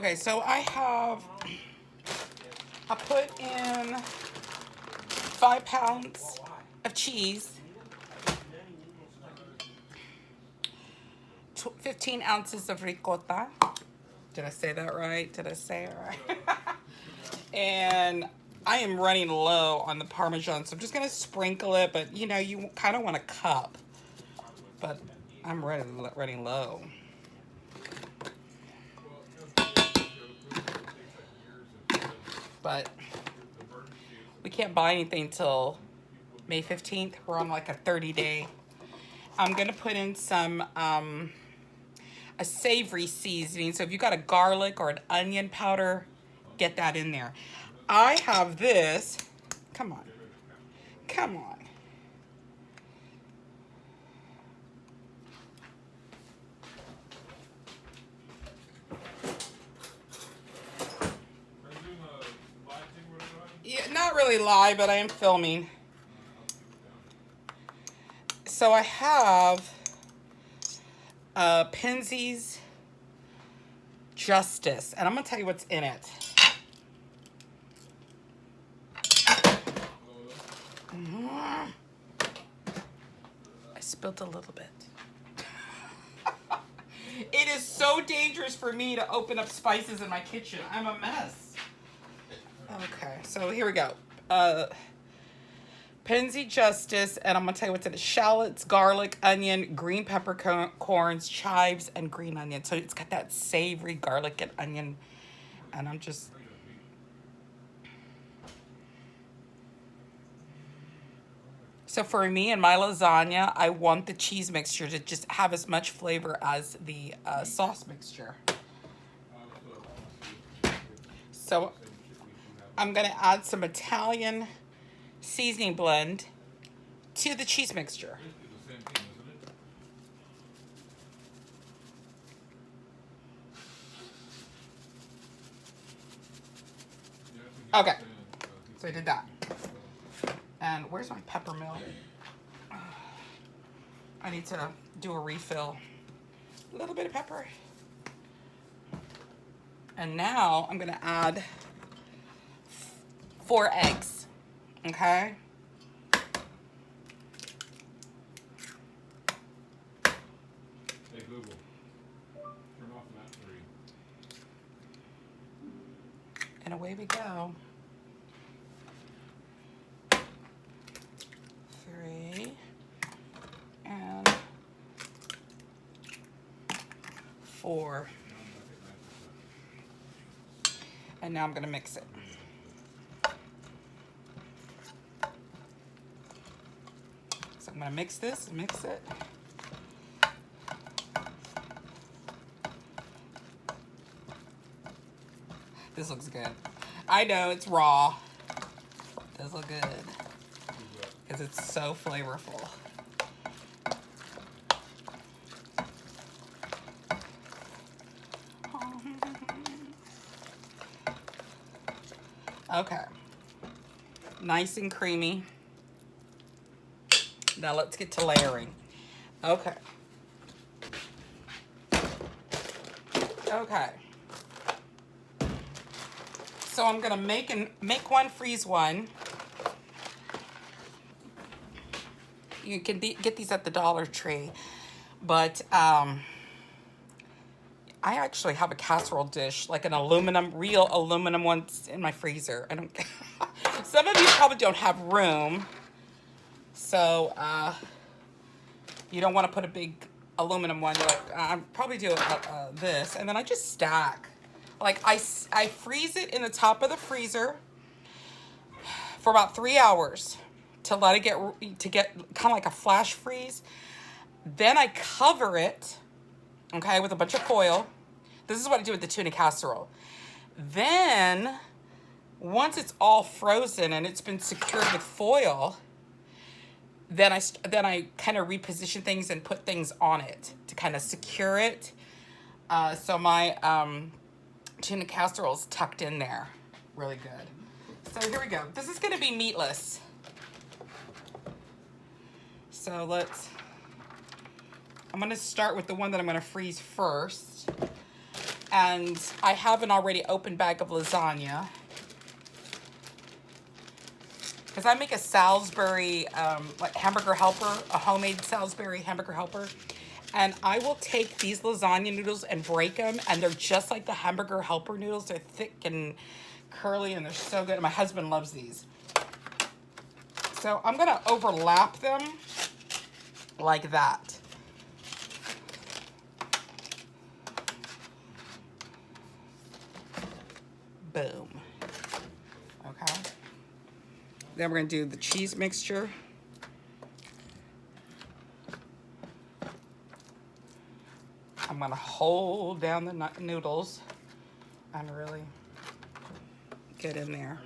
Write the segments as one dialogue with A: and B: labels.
A: Okay, so I put in 5 pounds of cheese, 15 ounces of ricotta. Did I say that right? Did I say it right? And I am running low on the Parmesan, so I'm just gonna sprinkle it, but you know, you kind of want a cup, but I'm running low. But we can't buy anything till May 15th. We're on like a 30-day. I'm gonna put in some a savory seasoning. So if you got a garlic or an onion powder, get that in there. I have this. Come on. Come on. Yeah, not really live, but I am filming. So I have Penzeys Justice, and I'm gonna tell you what's in it. I spilled a little bit. It is so dangerous for me to open up spices in my kitchen. I'm a mess. Okay, so here we go. Penzeys Justice, and I'm gonna tell you what's in it: shallots, garlic, onion, green peppercorns, chives, and green onion. So it's got that savory garlic and onion, and I'm just. So for me and my lasagna, I want the cheese mixture to just have as much flavor as the sauce mixture. So I'm gonna add some Italian seasoning blend to the cheese mixture. Okay, so I did that. And where's my pepper mill? I need to do a refill. A little bit of pepper. And now I'm gonna add 4 eggs, okay?
B: Hey Google, turn off that 3.
A: And away we go. 3 and 4. And now I'm gonna mix it. So I'm gonna mix this, mix it. This looks good. I know it's raw. It does look good. Because it's so flavorful. Okay. Nice and creamy. Now let's get to layering. Okay. Okay. So I'm gonna make one, freeze one. You can get these at the Dollar Tree, but I actually have a casserole dish, like an real aluminum one in my freezer. I don't. Some of you probably don't have room, so you don't want to put a big aluminum one. You're like, I'll probably do this, and then I just stack. Like I freeze it in the top of the freezer for about 3 hours to let it get kind of like a flash freeze. Then I cover it, okay, with a bunch of foil. This is what I do with the tuna casserole. Then once it's all frozen and it's been secured with foil, then I kind of reposition things and put things on it to kind of secure it. So my tuna casserole is tucked in there. Really good. So here we go. This is going to be meatless. So I'm going to start with the one that I'm going to freeze first. And I have an already open bag of lasagna. Because I make a Salisbury like hamburger helper, a homemade Salisbury hamburger helper. And I will take these lasagna noodles and break them. And they're just like the hamburger helper noodles. They're thick and curly and they're so good. And my husband loves these. So I'm going to overlap them like that. Boom. Okay. Then we're going to do the cheese mixture. I'm going to hold down the noodles and really get in there.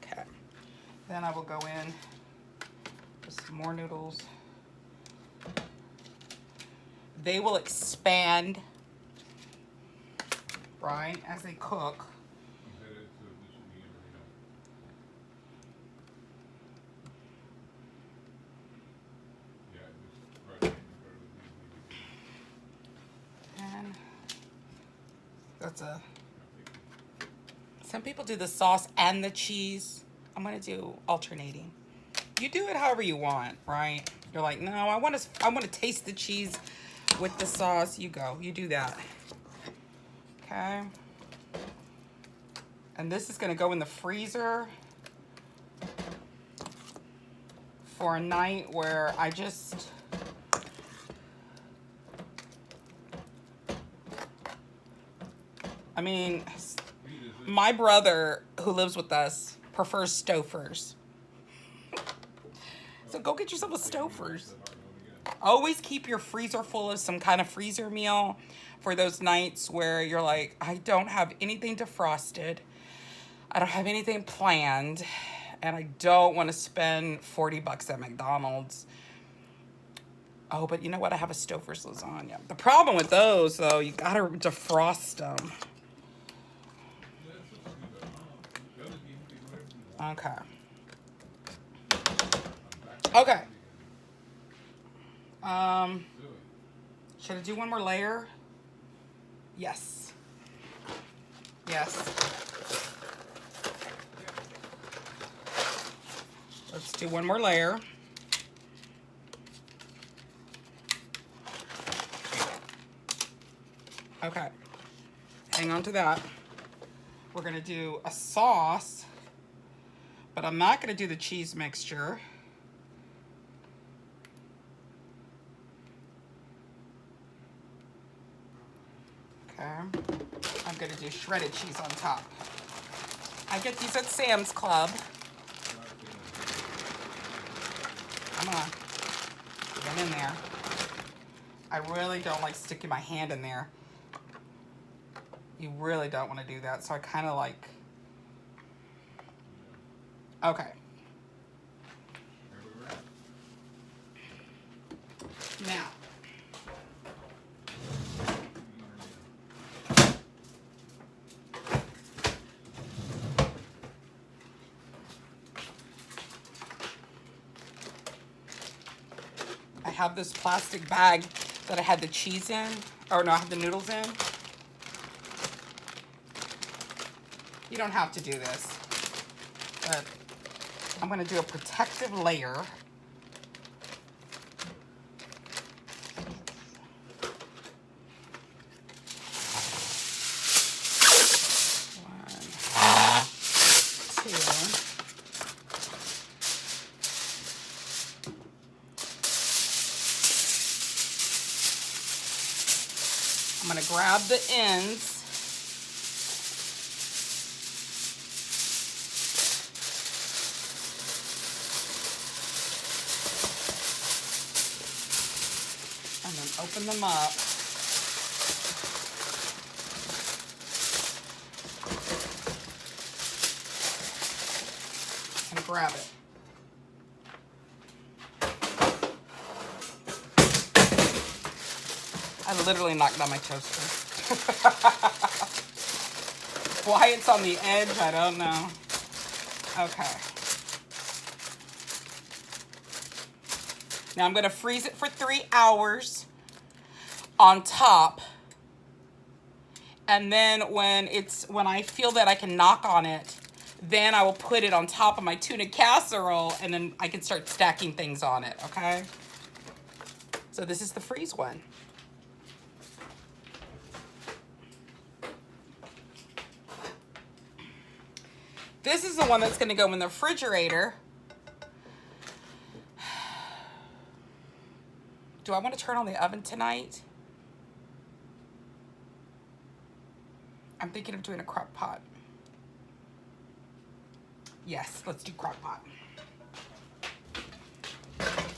A: Okay. Then I will go in with some more noodles. They will expand, right, as they cook. And that's some people do the sauce and the cheese. I'm gonna do alternating. You do it however you want, right? You're like, no, I want to taste the cheese with the sauce. You go, you do that. Okay. And this is gonna go in the freezer for a night where I just my brother who lives with us prefers Stouffer's. So go get yourself a Stouffer's. Always keep your freezer full of some kind of freezer meal for those nights where you're like, I don't have anything defrosted. I don't have anything planned. And I don't want to spend $40 at McDonald's. Oh, but you know what? I have a Stouffer's lasagna. The problem with those, though, you got to defrost them. Okay. Okay. Should I do one more layer? Yes. Yes. Let's do one more layer. Okay. Hang on to that. We're going to do a sauce, but I'm not going to do the cheese mixture. Okay. I'm going to do shredded cheese on top. I get these at Sam's Club. Come on. Get in there. I really don't like sticking my hand in there. You really don't want to do that. So I kind of like... Okay. Now. I have this plastic bag that I had the cheese in. Or no, I have the noodles in. You don't have to do this. But I'm going to do a protective layer. I'm going to grab the ends. And then open them up. And grab it. I literally knocked down my toaster. Why it's on the edge, I don't know. Okay. Now I'm going to freeze it for 3 hours on top. And then when I feel that I can knock on it, then I will put it on top of my tuna casserole, and then I can start stacking things on it, okay? So this is the freeze one. This is the one that's gonna go in the refrigerator. Do I want to turn on the oven tonight? I'm thinking of doing a crock pot. Yes, let's do crock pot.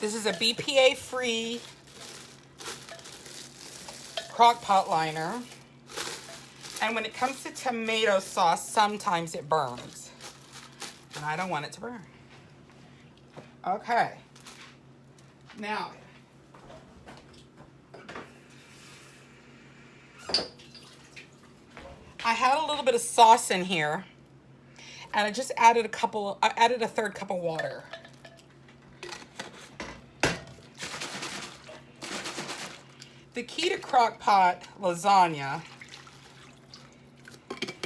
A: This is a BPA-free crock pot liner. And when it comes to tomato sauce, sometimes it burns. And I don't want it to burn. Okay. Now, I had a little bit of sauce in here, and I just added a third cup of water. The key to crock pot lasagna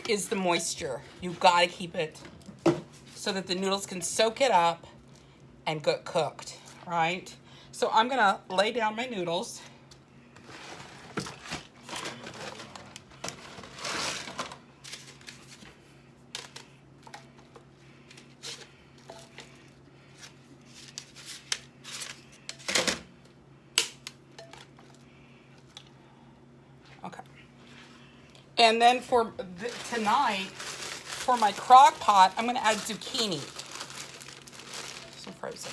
A: is the moisture. You've got to keep it so that the noodles can soak it up and get cooked, right? So I'm gonna lay down my noodles. Okay. And then for tonight, for my crock pot, I'm gonna add zucchini. Some frozen.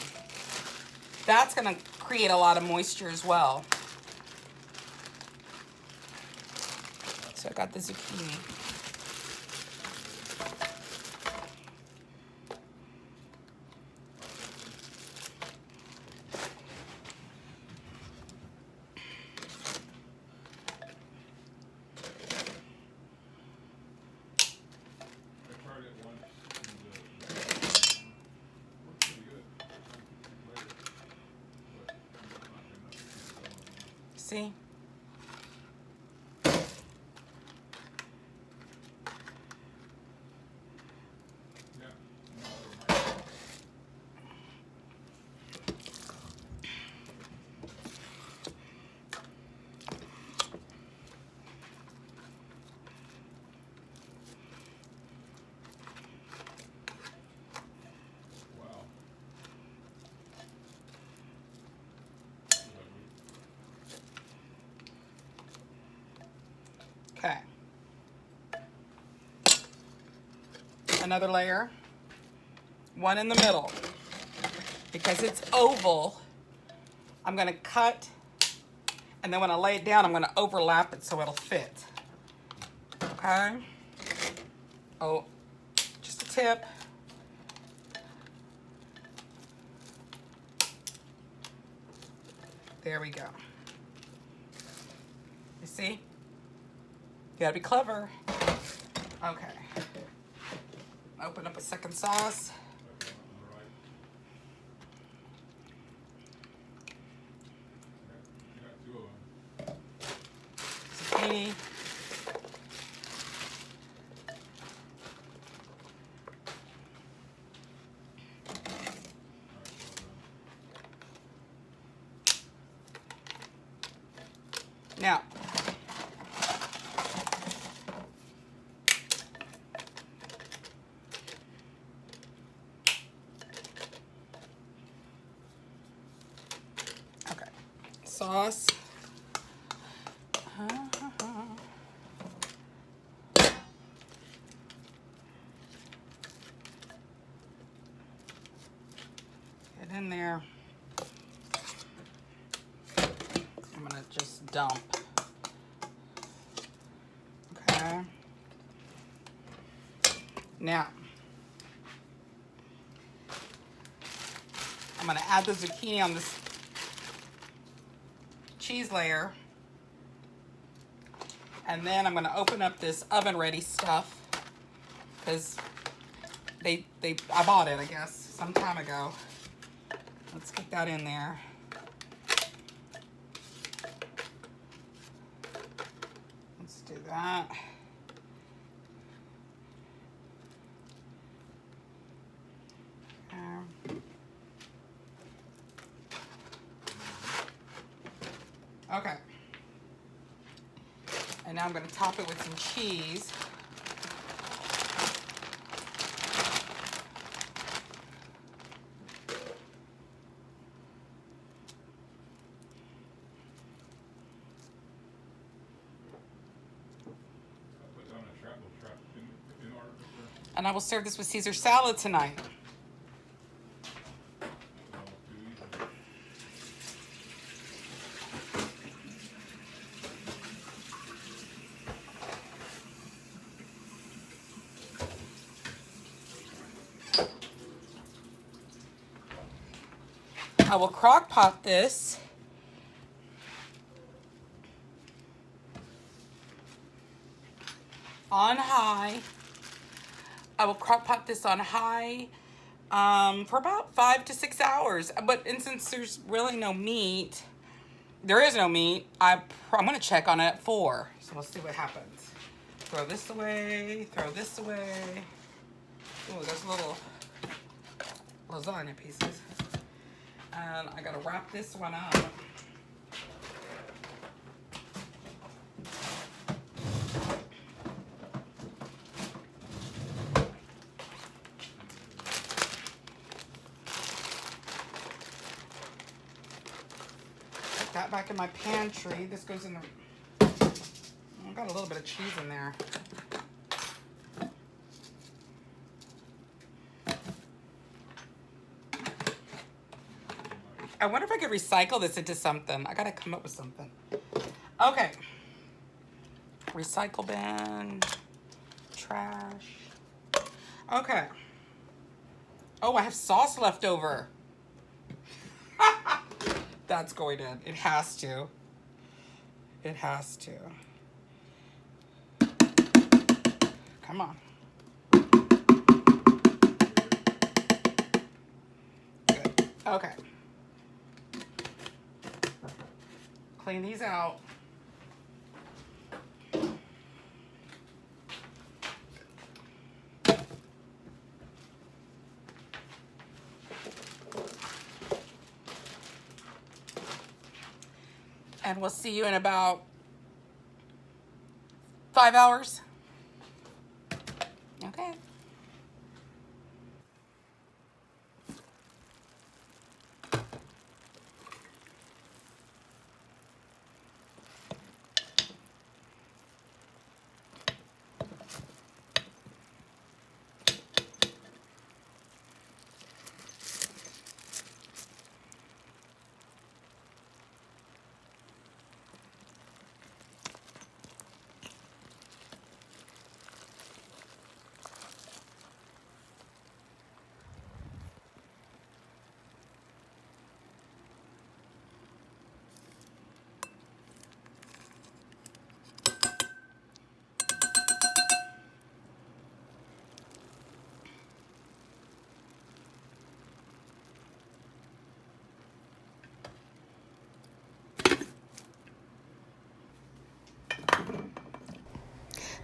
A: That's gonna create a lot of moisture as well. So I got the zucchini. See? Okay. Another layer. One in the middle. Because it's oval, I'm going to cut, and then when I lay it down, I'm going to overlap it so it'll fit. Okay? Oh, just a tip. There we go. You see? You gotta be clever. Okay. Open up a second sauce. Zucchini. Now, okay, sauce. Get in there. I'm gonna just dump. Okay. Now, I'm gonna add the zucchini on this cheese layer. And then I'm gonna open up this oven ready stuff because I bought it, I guess, some time ago. Let's get that in there. that. Okay. And now I'm going to top it with some cheese. And I will serve this with Caesar salad tonight. I will crock pot this. On high. I will crock pot this on high for about 5 to 6 hours. And since there's really no meat, there is no meat, I'm going to check on it at 4. So we'll see what happens. Throw this away, throw this away. Oh, there's little lasagna pieces. And I got to wrap this one up. That back in my pantry. This goes in the... I've got a little bit of cheese in there. I wonder if I could recycle this into something. I gotta come up with something. Okay. Recycle bin. Trash. Okay. Oh, I have sauce left over. That's going in. It has to. It has to. Come on. Good. Okay. Clean these out. And we'll see you in about 5 hours. Okay.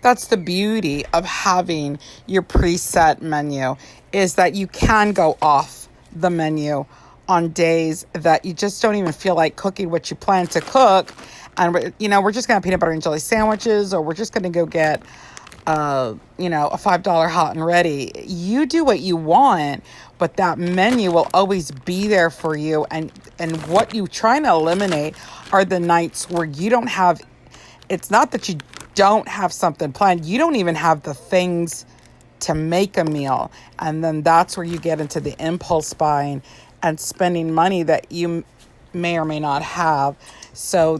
A: That's the beauty of having your preset menu, is that you can go off the menu on days that you just don't even feel like cooking what you plan to cook. And, we're just going to have peanut butter and jelly sandwiches, or we're just going to go get, a $5 hot and ready. You do what you want, but that menu will always be there for you. And what you're trying to eliminate are the nights where you don't have, it's not that you don't have something planned. You don't even have the things to make a meal. And then that's where you get into the impulse buying and spending money that you may or may not have. So